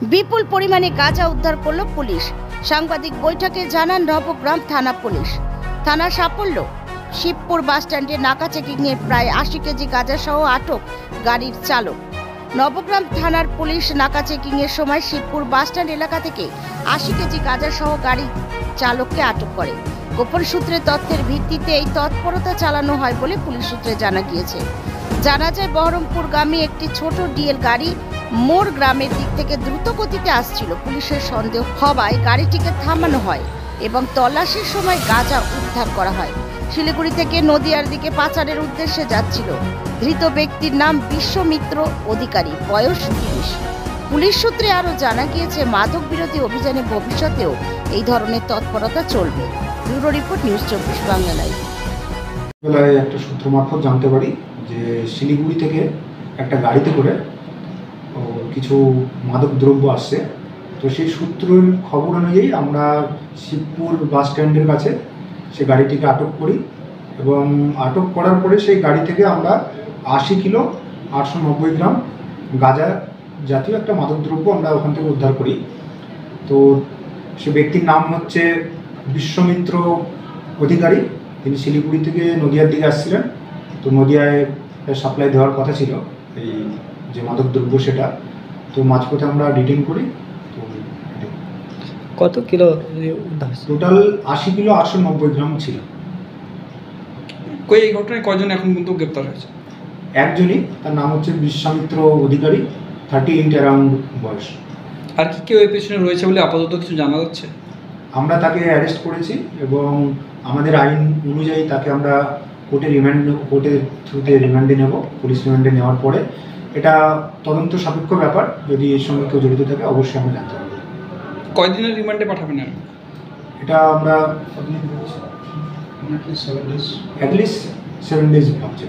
বিপুল পরিমাণে গাঁজা উদ্ধার করল পুলিশ। সাংবাদিক বৈঠকে জানান নবগ্রাম থানা পুলিশ। থানার সাফল্য, শিবপুর বাসস্ট্যান্ডে নাকা চেকিংয়ে প্রায় 80 কেজি গাঁজা সহ আটক গাড়ির চালক। নবগ্রাম থানার পুলিশ নাকা চেকিংয়ের সময় শিবপুর বাসস্ট্যান্ড এলাকা থেকে 80 কেজি গাঁজা সহ গাড়ি চালককে আটক করে। গোপন সূত্রে তথ্যের ভিত্তিতে এই তৎপরতা চালানো হয় বলে পুলিশ সূত্রে জানা গিয়েছে। জানা যায় বহরমপুরগামী একটি ছোট ডিএল গাড়ি মোর গ্রামের দিক থেকে দ্রুত গতিতে আসছিল। পুলিশের সন্দেহ হওয়ায় গাড়িটিকে থামানো হয় এবং তল্লাশির সময় গাঁজা উদ্ধার করা হয়। শিলিগুড়ি থেকে নদিয়ার দিকে পাচারের উদ্দেশ্যে যাচ্ছিল। ধৃত ব্যক্তির নাম বিশ্বমিত্র অধিকারী, বয়স 30। পুলিশ সূত্রে আরও জানা গিয়েছে মাদক বিরোধী অভিযানে ভবিষ্যতেও এই ধরনের তৎপরতা চলবে। Bureau report, news 24 Bangla live. একটা সূত্র মারফত জানতে পারি যে শিলিগুড়ি থেকে একটা গাড়িতে করে কিছু মাদক দ্রব্য আসছে। তো সেই সূত্রের খবর অনুযায়ী আমরা শিবপুর বাস স্ট্যান্ডের কাছে সেই গাড়িটিকে আটক করি এবং আটক করার পরে সেই গাড়ি থেকে আমরা 80 কিলো 890 গ্রাম গাঁজা জাতীয় একটা মাদক দ্রব্য আমরা ওখান থেকে উদ্ধার করি। তো সে ব্যক্তির নাম হচ্ছে বিশ্বমিত্র অধিকারী। তিনি শিলিগুড়ি থেকে নদিয়ার দিকে আসছিলেন। তো নদিয়ায় সাপ্লাই দেওয়ার কথা ছিল এই যে মাদক দ্রব্য সেটা। তো মাঝপথে আমরা ডিটেইন করি। তো কত কিলো? টোটাল 80 কিলো 890 গ্রাম ছিল। এই ঘটনায় কয়জন এখন পর্যন্ত গ্রেপ্তার হয়েছে? একজনই, তার নাম হচ্ছে বিশ্বমিত্র অধিকারী, 38 অ্যারাউন্ড বয়স। আর কি কেউ এর পেছনে রয়েছে বলে আপাতত কিছু জানা যাচ্ছে? আমরা তাকে অ্যারেস্ট করেছি এবং আমাদের আইন অনুযায়ী তাকে আমরা কোর্টের থ্রুতে রিমান্ডে নেব। পুলিশ রিমান্ডে নেওয়ার পরে এটা তদন্ত সাপেক্ষ ব্যাপার, যদি এর সঙ্গে কেউ জড়িত থাকে অবশ্যই আমরা জানতে পারবো। কয়দিনের রিমান্ডে পাঠাবেন? এটা আমরা অ্যাটলিস্ট 7 ডেজ ভাবছি।